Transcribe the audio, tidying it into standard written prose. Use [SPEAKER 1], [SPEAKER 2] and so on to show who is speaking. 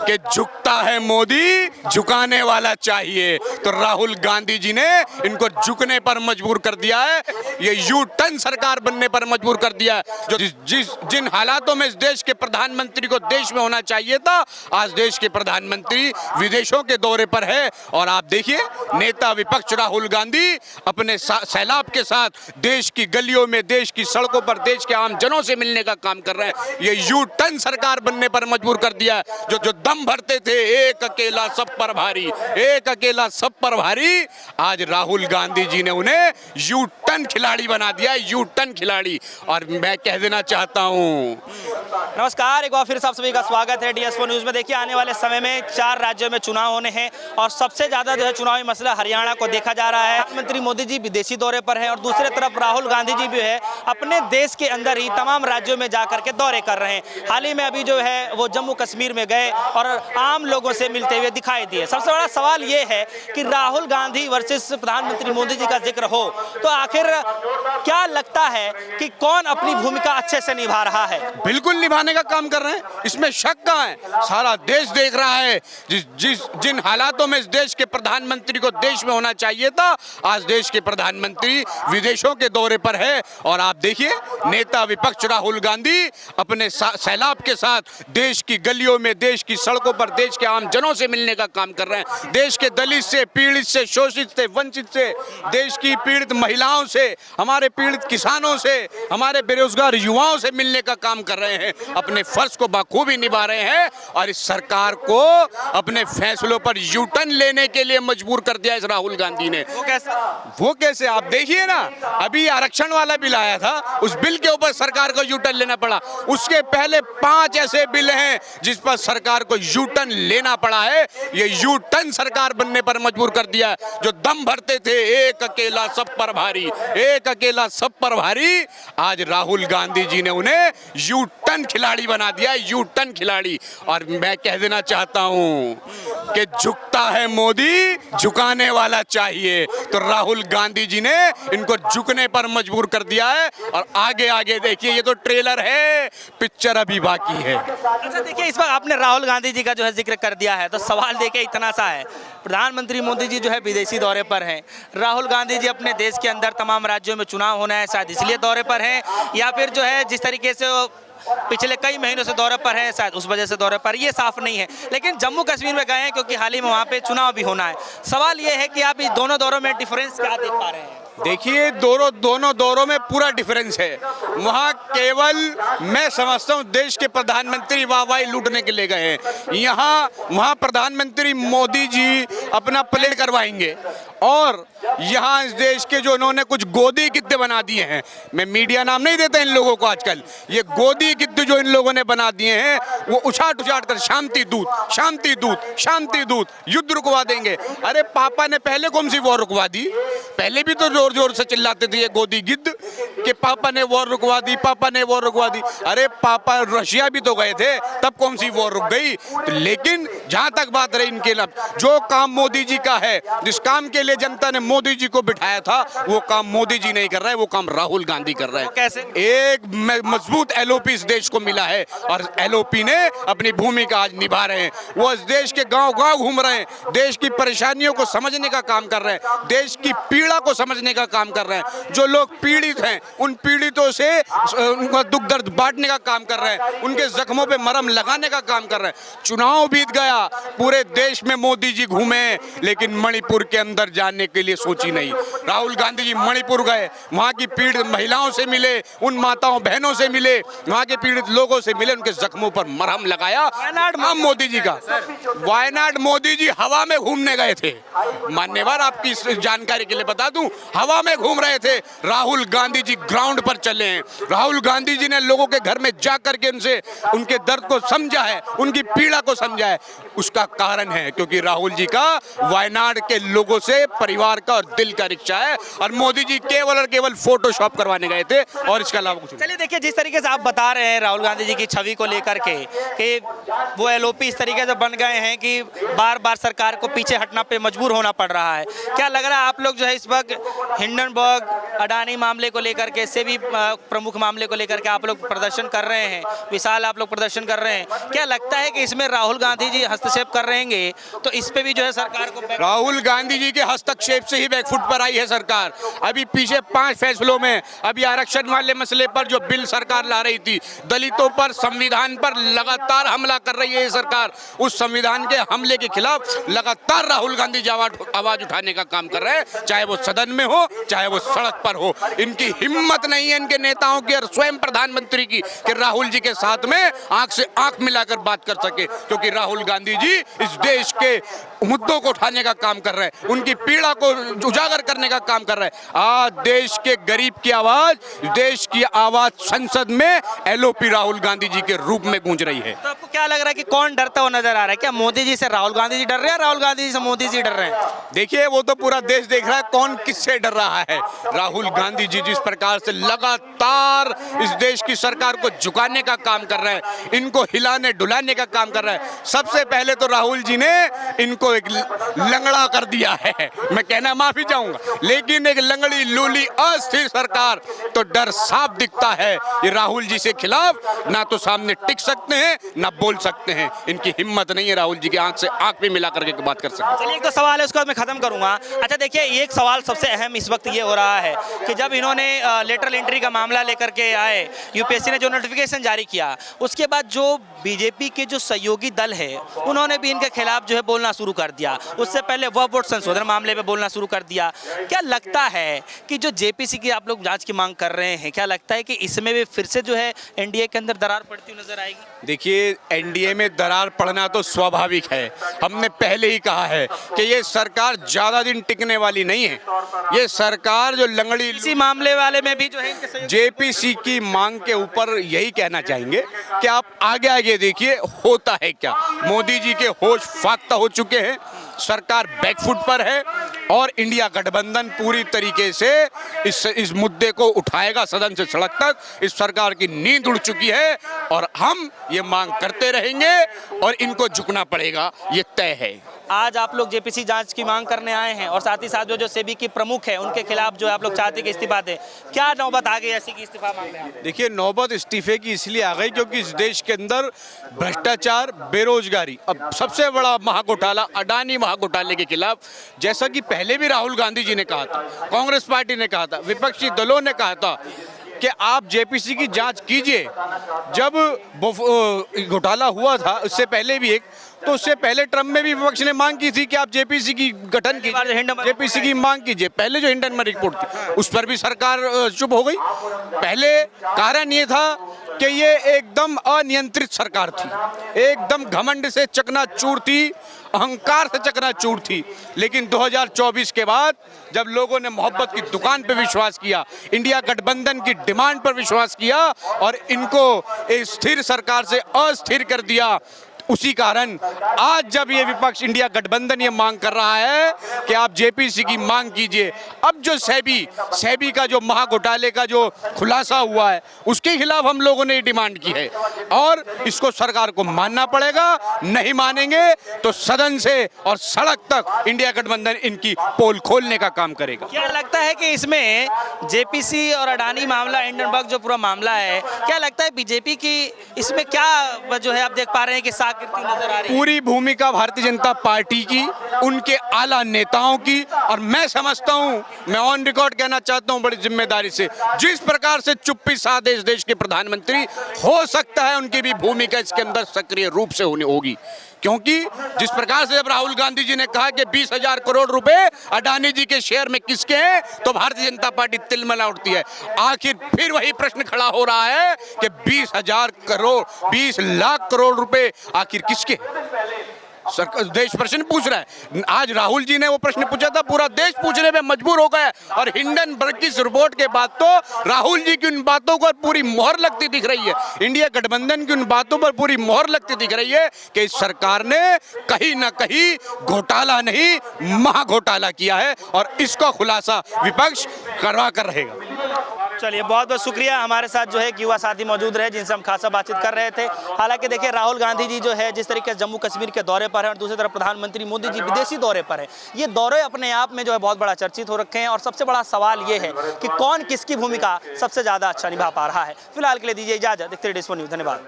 [SPEAKER 1] कि झुकता है मोदी, झुकाने वाला चाहिए। तो राहुल गांधी जी ने इनको झुकने पर मजबूर कर दिया है, ये यू टर्न सरकार बनने पर मजबूर कर दिया है। जो जिन हालातों में इस देश के प्रधानमंत्री को देश में होना चाहिए था, आज देश के प्रधानमंत्री विदेशों के दौरे पर है। और आप देखिए, नेता विपक्ष राहुल गांधी अपने सैलाब के साथ देश की गलियों में, देश की सड़कों पर, देश के आम जनों से मिलने का काम कर रहे हैं। ये यू टर्न सरकार बनने पर मजबूर कर दिया है। जो दम भरते थे एक अकेला सब पर भारी, एक अकेला सब पर भारी, आज राहुल गांधी जी ने उन्हें यू टर्न खिलाड़ी बना दिया, यू टर्न खिलाड़ी। और मैं कह देना चाहता हूं,
[SPEAKER 2] नमस्कार, एक बार फिर आप सभी का स्वागत है DS4 न्यूज में। देखिए, आने वाले समय में 4 राज्यों में चुनाव होने हैं और सबसे ज्यादा जो है चुनावी मसला हरियाणा को देखा जा रहा है। प्रधानमंत्री मोदी जी विदेशी दौरे पर हैं और दूसरी तरफ राहुल गांधी जी भी है अपने देश के अंदर ही तमाम राज्यों में जाकर के दौरे कर रहे हैं। हाल ही में अभी जो है वो जम्मू कश्मीर में गए और आम लोगों से मिलते हुए दिखाई दिए। सबसे बड़ा सवाल ये है कि राहुल गांधी वर्सेस प्रधानमंत्री मोदी जी का जिक्र हो तो आखिर क्या लगता है कि कौन अपनी भूमिका अच्छे से निभा रहा है?
[SPEAKER 1] बिल्कुल निभाने का काम कर रहे हैं, इसमें शक कहाँ है। सारा देश देख रहा है जिन हालातों में इस देश के प्रधानमंत्री को देश में होना चाहिए था, आज देश के प्रधानमंत्री विदेशों के दौरे पर है। और आप देखिए, नेता विपक्ष राहुल गांधी अपने सैलाब के साथ देश की गलियों में, देश की सड़कों पर, देश के आम जनों से मिलने का काम कर रहे हैं। देश के दलित से, पीड़ित से, शोषित से, वंचित से, देश की पीड़ित महिलाओं से, हमारे पीड़ित किसानों से, हमारे बेरोजगार युवाओं से मिलने का काम कर रहे हैं। अपने फर्ज को बखूबी निभा रहे हैं और इस सरकार को अपने फैसलों पर यू टर्न लेने के लिए मजबूर कर दिया इस राहुल गांधी ने। वो कैसे आप देखिए ना, अभी आरक्षण वाला बिल आया था, उस बिल के ऊपर सरकार को यू टर्न लेना पड़ा। उसके पहले 5 ऐसे बिल हैं जिस पर सरकार को यू टर्न लेना पड़ा है। ये यू टर्न सरकार बनने पर मजबूर कर दिया है। जो दम भरते थे एक अकेला सब पर भारी, एक अकेला सब पर भारी, आज राहुल गांधी जी ने उन्हें यू टर्न खिलाड़ी बना दिया, यू टर्न खिलाड़ी। और मैं कह देना चाहता हूं कि झुकता है मोदी, झुकाने वाला चाहिए। तो राहुल गांधी जी ने इनको झुकने पर मजबूर कर दिया है। और आगे आगे देखिए, ये तो ट्रेलर है, पिक्चर अभी बाकी है।
[SPEAKER 2] अच्छा, देखिए, इस बार आपने राहुल गांधी जी का जो है जिक्र कर दिया है तो सवाल देखिए इतना सा है, प्रधानमंत्री मोदी जी जो है विदेशी दौरे पर हैं, राहुल गांधी जी अपने देश के अंदर तमाम राज्यों में चुनाव होना है शायद इसलिए दौरे पर हैं, या फिर जो है जिस तरीके से पिछले कई महीनों से दौरे पर है शायद उस वजह से दौरे पर, ये साफ नहीं है। लेकिन जम्मू कश्मीर में गए हैं क्योंकि हाल ही में वहाँ पे चुनाव भी होना है। सवाल ये है कि आप इस दोनों दौरों में डिफरेंस क्या देख पा रहे हैं?
[SPEAKER 1] देखिए, दोनों दौरों में पूरा डिफरेंस है। वहाँ केवल मैं समझता हूँ देश के प्रधानमंत्री वाहवाही लूटने के लिए गए हैं। वहाँ प्रधानमंत्री मोदी जी अपना प्लेट करवाएंगे और यहाँ इस देश के जो उन्होंने कुछ गोदी गिद्ध बना दिए हैं, मैं मीडिया नाम नहीं देता इन लोगों को आजकल, ये गोदी गिद्ध जो इन लोगों ने बना दिए हैं वो उछाट कर शांति दूत, शांति दूत, शांति दूत, युद्ध रुकवा देंगे। अरे पापा ने पहले कौन सी वॉर रुकवा दी? पहले भी तो जोर जोर से चिल्लाते थे ये गोदी गिद्ध कि पापा ने वॉर रुकवा दी, पापा ने वॉर रुकवा दी। अरे पापा रशिया भी तो गए थे, तब कौन सी वॉर रुक गई? लेकिन जहां तक बात रही इनके लिए, जो काम मोदी जी का है, जिस काम के लिए जनता ने मोदी जी को बिठाया था, वो काम मोदी जी नहीं कर रहा है, वो काम राहुल गांधी कर रहे हैं।
[SPEAKER 2] कैसे?
[SPEAKER 1] एक मजबूत LOP इस देश को मिला है और LOP ने अपनी भूमिका आज निभा रहे हैं। वो इस देश के गांव-गांव घूम रहे हैं, देश की परेशानियों को समझने का काम कर रहे हैं, देश की पीड़ा को समझने का काम कर रहे हैं। जो लोग पीड़ित हैं उन पीड़ितों से उनका दुख दर्द बांटने का काम कर रहे हैं, उनके जख्मों पे मरहम लगाने का काम कर रहे हैं। चुनाव बीत गया, पूरे देश में मोदी जी घूमे, लेकिन मणिपुर के अंदर जाने के लिए सोची नहीं। राहुल गांधी जी मणिपुर गए, वहाँ की पीड़ित महिलाओं से मिले, उन माताओं बहनों से मिले, वहाँ के पीड़ित लोगों से मिले, उनके जख्मों पर मरहम लगाया। वायनाड मोदी जी का, वायनाड मोदी जी हवा में घूमने गए थे। मान्यवर, आपकी जानकारी के लिए बता दूं, हवा में घूम रहे थे। राहुल गांधी जी ग्राउंड पर चले हैं। राहुल गांधी जी ने लोगों के घर में जा करके उनसे उनके दर्द को समझा है, उनकी पीड़ा को समझा है। उसका कारण है क्योंकि राहुल जी का वायनाड के लोगों से परिवार का और दिल का रिश्ता है और मोदी जी केवल और केवल फोटोशॉप करवाने गए थे और इसके अलावा कुछ नहीं।
[SPEAKER 2] चलिए, देखिए, जिस तरीके से आप बता रहे हैं राहुल गांधी जी की छवि को लेकर के कि वो LOP इस तरीके से बन गए हैं कि बार बार सरकार को पीछे हटना पे मजबूर होना पड़ रहा है, क्या लग रहा है आप लोग जो है इस वक्त हिंडनबर्ग अडानी मामले को लेकर के, इससे भी प्रमुख मामले को लेकर के आप लोग प्रदर्शन कर रहे हैं, विशाल आप लोग प्रदर्शन कर रहे हैं। क्या लगता है कि इसमें राहुल गांधी जी हस्तक्षेप कर रहेंगे तो इस पे भी जो है सरकार को
[SPEAKER 1] राहुल गांधी जी के हस्तक्षेप से ही बैकफुट पर आई है सरकार। अभी पीछे 5 फैसलों में, अभी आरक्षण वाले मसले पर जो बिल सरकार ला रही थी, दलितों पर, संविधान पर लगातार हमला कर रही है ये सरकार। उस संविधान के हमले के खिलाफ लगातार राहुल गांधी जी आवाज उठाने का काम कर रहे हैं, चाहे वो सदन में हो, चाहे वो सड़क पर हो। इनकी हिम्मत नहीं है इनके नेताओं की और स्वयं प्रधानमंत्री की कि राहुल जी के साथ में आंख से आंख मिलाकर बात कर सके, क्योंकि राहुल गांधी जी इस देश के मुद्दों को उठाने का काम कर रहे हैं, उनकी पीड़ा को उजागर करने का काम कर रहे हैं। आज देश के गरीब की आवाज, देश की आवाज संसद में एलओपी राहुल गांधी जी के रूप में गूंज रही है।
[SPEAKER 2] तो आपको क्या लग रहा है कि कौन डरता हुआ नजर आ रहा है? क्या मोदी जी से राहुल गांधी जी डर रहे हैं, राहुल गांधी जी से मोदी जी डर रहे हैं?
[SPEAKER 1] देखिए, वो तो पूरा देश देख रहा है कौन किससे डर रहा है। राहुल गांधी जी जिस प्रकार से लगातार इस देश की सरकार को झुकाने का काम कर रहे हैं, इनको हिलाने डुलाने का काम कर रहे हैं। सबसे पहले तो राहुल जी ने इनको एक लंगड़ा कर दिया है, मैं कहना माफी चाहूंगा, लेकिन एक लंगड़ी लूली अस्थिर सरकार, तो डर साफ दिखता है। ये राहुल जी से खिलाफ ना तो सामने टिक सकते हैं ना बोल सकते हैं, इनकी हिम्मत नहीं है राहुल जी की आंख से आंख भी मिला करके बात कर सकते।
[SPEAKER 2] चलिए, एक तो सवाल है उसके बाद मैं खत्म करूंगा। अच्छा देखिए, एक सवाल सबसे अहम इस वक्त ये हो रहा है कि जब इन्होंने लेटरल एंट्री का मामला लेकर के आए, यूपीएससी ने जो नोटिफिकेशन जारी किया, उसके बाद जो बीजेपी के जो सहयोगी दल है उन्होंने भी इनके खिलाफ जो है बोलना शुरू कर दिया। उससे पहले वह वोट संशोधन मामले पे बोलना शुरू कर दिया। क्या लगता है कि जो जेपीसी की आप लोग जांच की मांग कर रहे हैं, क्या लगता है कि इसमें भी फिर से जो है एनडीए के अंदर दरार पड़ती हुई नजर आएगी?
[SPEAKER 1] देखिए, एनडीए में दरार पड़ना तो स्वाभाविक है। हमने पहले ही कहा है कि ये सरकार ज्यादा दिन टिकने वाली नहीं है। ये सरकार जो लंगड़ी
[SPEAKER 2] इसी मामले वाले में भी जो है इनके
[SPEAKER 1] जेपीसी की मांग के ऊपर यही कहना चाहेंगे कि आप आगे आगे देखिए होता है क्या। मोदी जी के होश फाख्ता हो चुके हैं, सरकार बैकफुट पर है और इंडिया गठबंधन पूरी तरीके से इस मुद्दे को उठाएगा सदन से सड़क तक। इस सरकार की नींद उड़ चुकी है और हम ये मांग करते रहेंगे और इनको झुकना पड़ेगा, ये तय है।
[SPEAKER 2] आज आप लोग जेपीसी जांच की मांग करने आए हैं और साथ ही साथ जो सेबी की प्रमुख है उनके खिलाफ जो आप लोग चाहते कि इस्तीफा दें, क्या नौबत आ गई ऐसी कि इस्तीफा मांग रहे हैं?
[SPEAKER 1] देखिए, नौबत इस्तीफे की इसलिए आ गई क्योंकि इस देश के अंदर भ्रष्टाचार, बेरोजगारी, अब सबसे बड़ा महाघोटाला अडानी महाघोटाले के खिलाफ, जैसा कि पहले भी राहुल गांधी जी ने कहा था, कांग्रेस पार्टी ने कहा था, विपक्षी दलों ने कहा था कि आप जेपीसी की जांच कीजिए। जब घोटाला हुआ था उससे पहले भी एक, तो उससे पहले ट्रम्प में भी विपक्ष ने मांग की थी कि आप जेपीसी की गठन कीजिए, जेपीसी की मांग कीजिए। पहले जो हिंडनबर्ग रिपोर्ट थी उस पर भी सरकार चुप हो गई। पहले कारण ये था कि ये एकदम अनियंत्रित सरकार थी, एकदम घमंड से चकनाचूर थी, अहंकार से चकनाचूर थी। लेकिन 2024 के बाद जब लोगों ने मोहब्बत की दुकान पर विश्वास किया, इंडिया गठबंधन की डिमांड पर विश्वास किया और इनको एक स्थिर सरकार से अस्थिर कर दिया, उसी कारण आज जब ये विपक्ष इंडिया गठबंधन ये मांग कर रहा है कि आप जेपीसी की मांग कीजिए। अब जो सेबी का जो महाघोटाले का जो खुलासा हुआ है उसके खिलाफ हम लोगों ने डिमांड की है और इसको सरकार को मानना पड़ेगा। नहीं मानेंगे तो सदन से और सड़क तक इंडिया गठबंधन इनकी पोल खोलने का काम करेगा।
[SPEAKER 2] क्या लगता है कि इसमें जेपीसी और अडानी मामला, हिंडनबर्ग जो पूरा मामला है, क्या लगता है बीजेपी की इसमें क्या जो है आप देख पा रहे हैं कि नजर आ रही है?
[SPEAKER 1] पूरी भूमिका भारतीय जनता पार्टी की, उनके आला नेताओं की, और मैं समझता हूं, मैं ऑन रिकॉर्ड कहना चाहता हूं बड़ी जिम्मेदारी से, जिस प्रकार से चुप्पी साधे इस देश के प्रधानमंत्री, हो सकता है उनकी भी भूमिका इसके अंदर सक्रिय रूप से होगी। क्योंकि जिस प्रकार से जब राहुल गांधी जी ने कहा कि 20,000 करोड़ रुपए अडानी जी के शेयर में किसके हैं, तो भारतीय जनता पार्टी तिलमिला उठती है। आखिर फिर वही प्रश्न खड़ा हो रहा है कि 20 लाख करोड़ रुपए आखिर किसके? देश प्रश्न पूछ रहा है। आज राहुल जी ने वो प्रश्न पूछा था, पूरा देश पूछने में मजबूर हो गया। और हिंडनबर्ग की रिपोर्ट के बाद तो राहुल जी की उन बातों पर पूरी मोहर लगती दिख रही है, इंडिया गठबंधन की उन बातों पर पूरी मोहर लगती दिख रही है कि इस सरकार ने कहीं ना कहीं घोटाला नहीं महाघोटाला किया है और इसका खुलासा विपक्ष करवा कर रहेगा।
[SPEAKER 2] चलिए बहुत बहुत शुक्रिया। हमारे साथ जो है एक युवा साथी मौजूद रहे जिनसे हम खासा बातचीत कर रहे थे। हालांकि देखिए राहुल गांधी जी जो है जिस तरीके से जम्मू कश्मीर के दौरे पर हैं और दूसरी तरफ प्रधानमंत्री मोदी जी विदेशी दौरे पर हैं, ये दौरे अपने आप में जो है बहुत बड़ा चर्चित हो रखे हैं और सबसे बड़ा सवाल ये है कि कौन किसकी भूमिका सबसे ज़्यादा अच्छा निभा पा रहा है। फिलहाल के लिए दीजिए इजाजत। देखते रहिए DS1 न्यूज़। धन्यवाद।